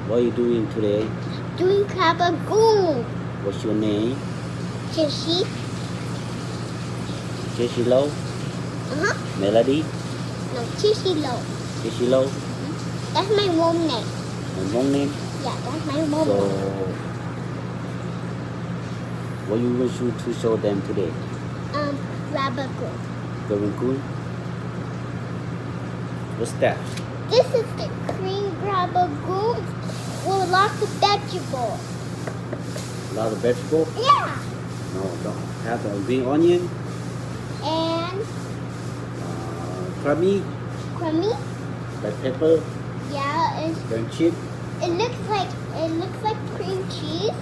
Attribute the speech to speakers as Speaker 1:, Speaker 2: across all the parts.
Speaker 1: What are you doing today?
Speaker 2: Doing Kabagoon.
Speaker 1: What's your name?
Speaker 2: Jessie.
Speaker 1: Jessie Low?
Speaker 2: Uh-huh.
Speaker 1: Melody?
Speaker 2: No, Jessie Low.
Speaker 1: Jessie Low?
Speaker 2: That's my mom name.
Speaker 1: And mom name?
Speaker 2: Yeah, that's my mom
Speaker 1: So,
Speaker 2: name.
Speaker 1: what you wish you to show them today?
Speaker 2: Kabagoon.
Speaker 1: Going cool? What's that?
Speaker 2: This is the cream Kabagoon with lots of vegetables.
Speaker 1: A lot of vegetable?
Speaker 2: Yeah.
Speaker 1: No, don't have a green onion,
Speaker 2: And
Speaker 1: crummy,
Speaker 2: crummy.
Speaker 1: black pepper,
Speaker 2: Yeah,
Speaker 1: and chip.
Speaker 2: it looks like cream cheese.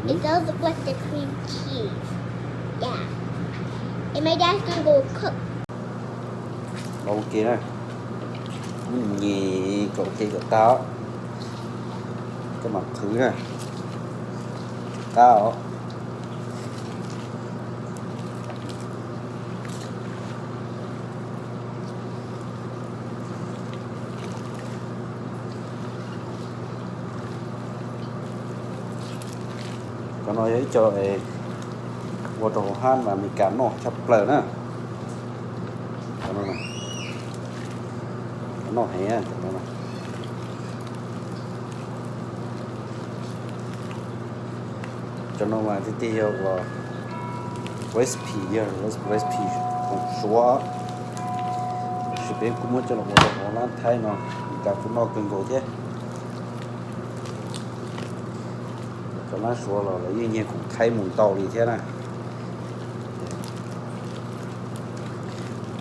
Speaker 2: It does look like the cream cheese. Yeah. And my dad's gonna go cook.
Speaker 1: Ok nè. Gì cậu kia cậu tao. Cái mặt thử nè. Tao. Có nói ấy cho một đồ han mà mình cán nọ chập lờ nữa. Có nói này. Có nọ hay á, có nói này. Cho nó mà tí hiệu recipe recipe cũng xóa. Chỉ biết cũng muốn cho nó một đồ lan thay nó, cả cũng nó cần cổ chứ. Cho nó xóa là lấy như cũng thay mùng tàu đi thế này.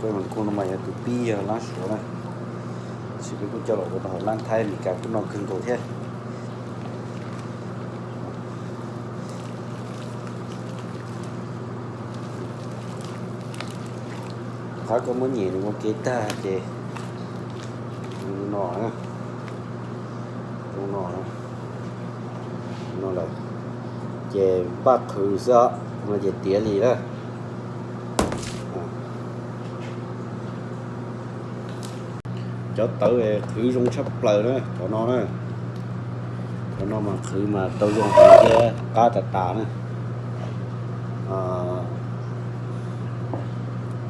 Speaker 1: Cái mình cũng nó mày từ pi lá xóa này. Chỉ biết cũng cho nó một đồ lan thay thì cả cũng nó cần cổ thế. Khó có muốn nhìn một cái ta kì nọ á nó là chè bác khử sợ mà chè tía gì đó cho tới khử dùng sắp lời đó của nó mà khử mà tôi dùng cái cá tà nữa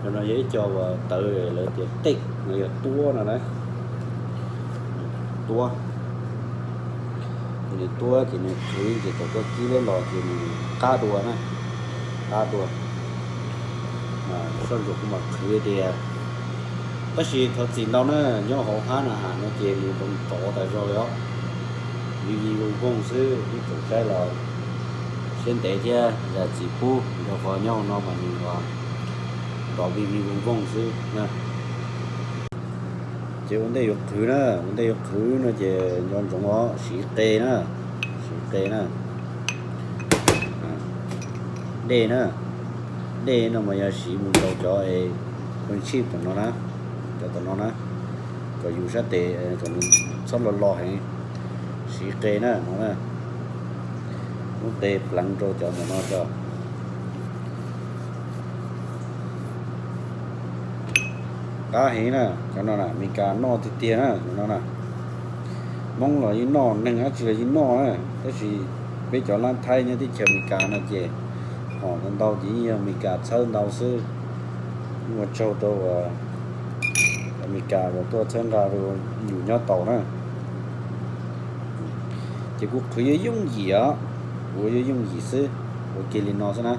Speaker 1: cho nó dễ cho và tự lợi tiền tích này là tua nào đấy tua thì tua thì này khử thì có ký lên lò thì cá đùa này cá đùa mà xong rồi cũng mà khử thì bác sĩ thật sự đâu nữa nhớ họ phá là hàng nó chè mình cũng tỏ tại rồi đó vì cũng công sư đi tổ cái là xuyên tế chứ là chỉ phu rồi có nhau nó mà mình đó vì cũng công sư nha chứ vấn đề dục thứ nó chỉ nhon trong đó xí tê nữa đê nó mà giờ xí muốn đầu cho con chip của nó cho tụi nó có dù sát tệ còn sót lo hay xí tê nó tê lắng rồi cho nó cho cá hí nè cho nó là mình cá no thì tiền á nó là mong là những no nâng á chỉ là những no á cái gì bây giờ lan thay như thì chờ mình cá là gì họ con đâu chỉ mình cá sơn đầu sư nhưng mà châu đâu mình cá rồi tôi sơn ra rồi nhiều nhau tàu nữa chỉ có khởi dùng gì á khởi dùng gì sư ok liền nó xem nào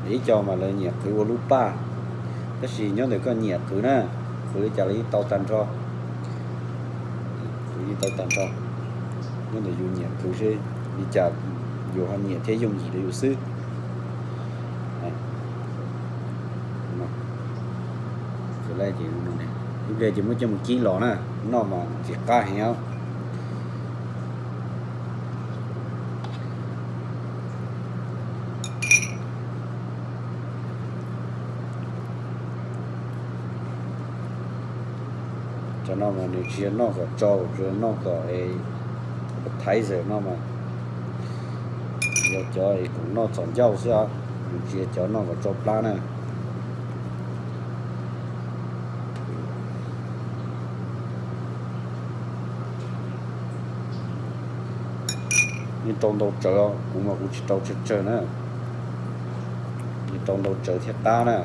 Speaker 1: để cho mà lợi nhiệt khử vào lúc ba cái gì nhớ được có nhiệt khử nè khử cho lấy tàu tàn cho khử tàu tàn cho nhớ được dùng nhiệt khử chứ đi chợ dùng hành nhiệt thế dùng gì để dùng sư cái này chỉ này lúc đây chỉ mới cho một ký lọ nè nó mà chỉ cá heo cho nó mà nếu chia nó có trâu rồi nó có thái rồi nó mà giờ cho cũng nó chọn dâu sao chia cho nó có trâu lá này
Speaker 2: เ
Speaker 1: nhưng tông đầu chợ cũng mà cũng chỉ tàu chợ nữa nhưng tông đầu chợ thiệt ta nè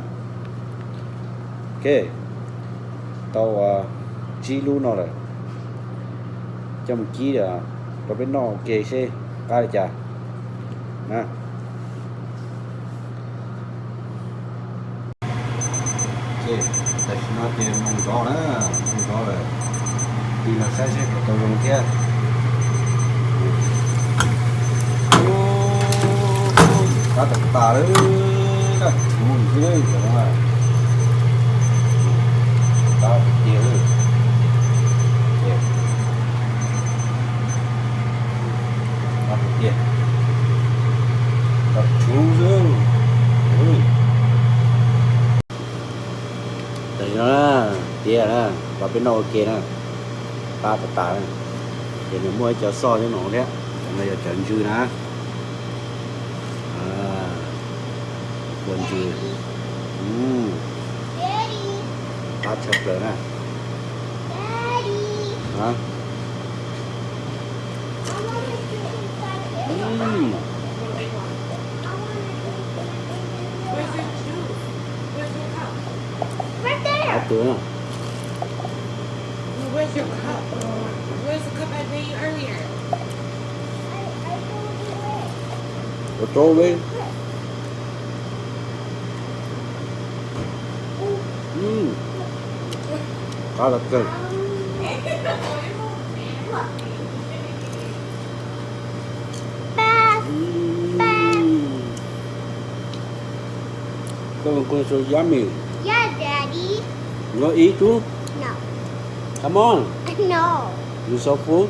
Speaker 1: ok tàu chi luôn nó rồi cho một chi là có bên nó kề xe cái chả nè ok tại nó tiền mong gió nữa mong gió rồi đi là sẽ có tàu dùng kia cá tập tà đấy đây cái đấy đúng rồi cá tiền tiền tập chú dương đây nó tiền nè và bên nồi kia nè cá tập tà này để mình mua cho so cho nó đấy bây giờ chọn chữ nè quần chữ
Speaker 2: Daddy,
Speaker 1: cá chập rồi nè
Speaker 2: Daddy,
Speaker 1: hả
Speaker 2: I want to sit inside it.
Speaker 3: Where's your juice? Where's your cup?
Speaker 2: Right
Speaker 1: cá
Speaker 2: there.
Speaker 1: tướng
Speaker 3: Well, where's your cup? Where's the cup I made you earlier?
Speaker 2: I told you it.
Speaker 1: có trâu đi cá là cân
Speaker 2: Bath.
Speaker 1: con so yummy
Speaker 2: Yeah, Daddy.
Speaker 1: you want eat too
Speaker 2: No.
Speaker 1: come on
Speaker 2: No.
Speaker 1: you so full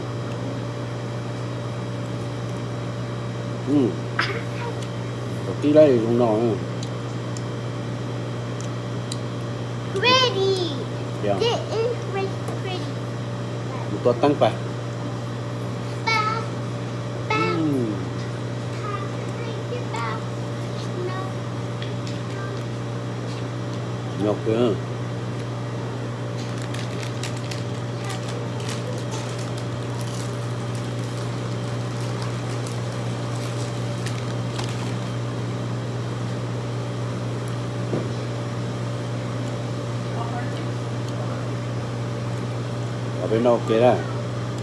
Speaker 1: có tí đây không nổi nữa
Speaker 2: Pretty.
Speaker 1: yeah
Speaker 2: This is pretty.
Speaker 1: một tô tăng phải
Speaker 2: Bath. Bath.
Speaker 1: Mm.
Speaker 2: Bath. No.
Speaker 1: nhọc kìa ở bên đâu kia đó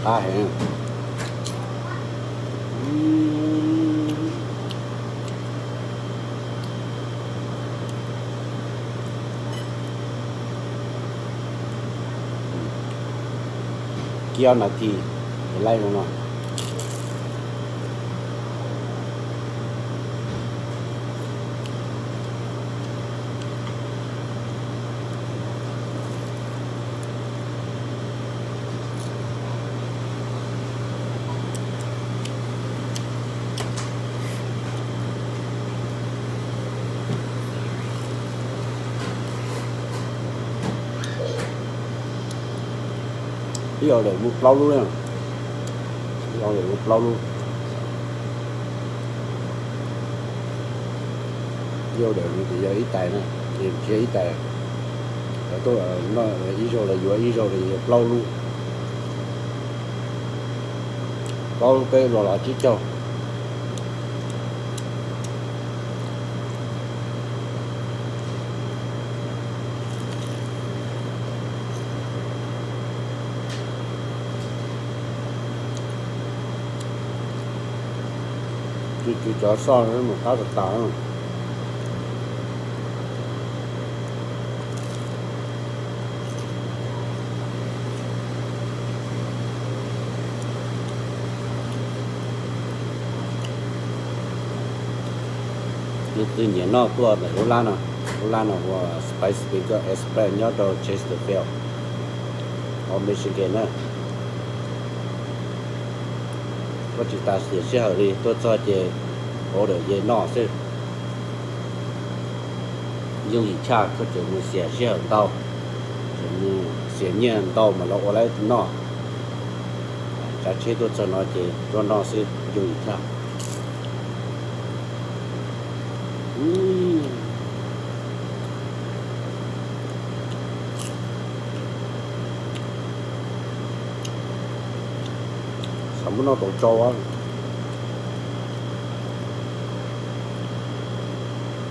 Speaker 1: ta hẹn kia là thì lấy luôn rồi bây giờ để một lâu luôn nha bây giờ để một lâu luôn vô để thì giờ ít tài nè thì chỉ ít tài để tôi nó ý rồi là vừa ý rồi thì lâu luôn lâu cái rồi là chỉ cho chỉ cho so với một cái thực tế tự nhiên nó tua để Hồ Lan nó spice speaker express nhớ đồ Chesterfield ở Michigan nữa có chỉ ta sẽ ở đi tôi cho chị ở được gì nó sẽ dùng gì cha có chỉ muốn sẽ ở đâu chỉ muốn sẽ nhận đâu mà nó ở lại nó cha chế tôi cho nó chị cho nó sẽ dùng gì cha sống nó tổ trâu á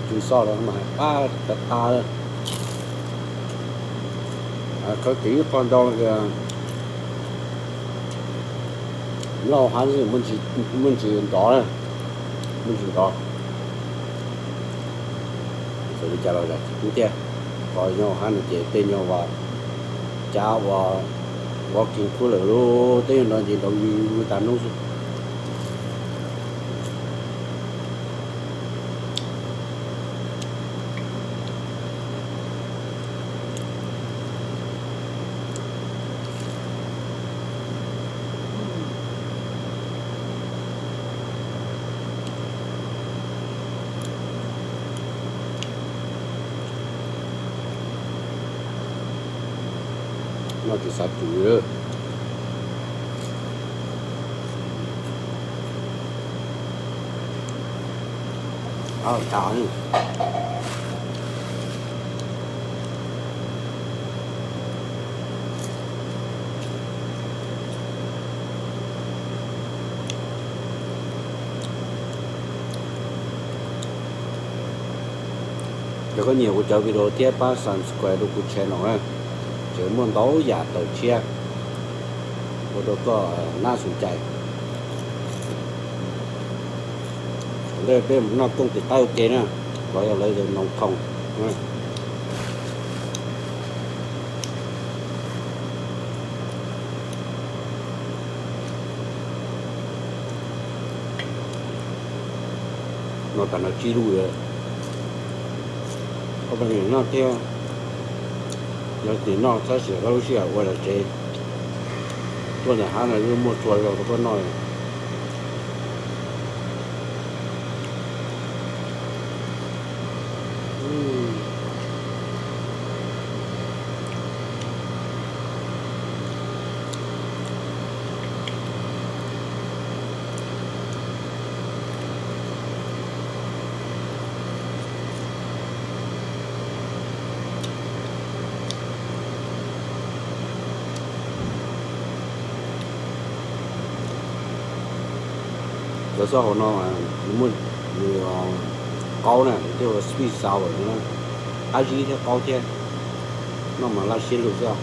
Speaker 1: กินซอสแล้วมาป้าตาตาเลยเขาตีตอนดองก็เรา还是问题大了，问题大，所以家老人今天搞nhau还是这对nhau话，家我辛苦了咯，对那些都有担东西。nó chỉ sạch chủ yếu chảo nhỉ để có nhiều của video tiếp ba subscribe của channel này chỉ muốn đấu giả đầu chia của đó cóน่าสนใจเลยเป็นนอกต้องติดเต้าเกนะเราจะเลยน้องทองnó cả nó chi đuôi rồi có bao nhiêu nó theo nó thì nó sẽ sửa lâu xíu hoặc là chế tôi là hắn là như một chuột rồi có nói rồi sau nó mà muốn như câu này tiêu là sweet sour nó ai gì theo câu theo nó mà là xin được sao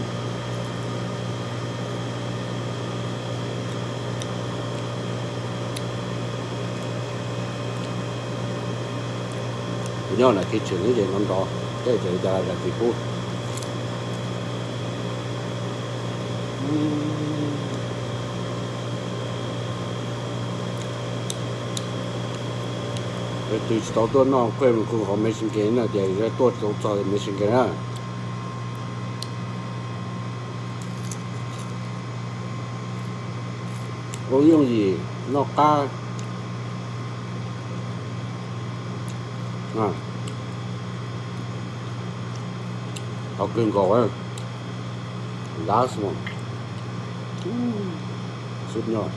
Speaker 1: nhớ là cái chuyện như vậy nó đó cái chuyện ra là cái phút từ sau đó nó quên một cuộc họp mấy sinh kế là để ra tốt cho mấy sinh kế à có用gì nó cá học kinh cổ ấy last one suốt nhọt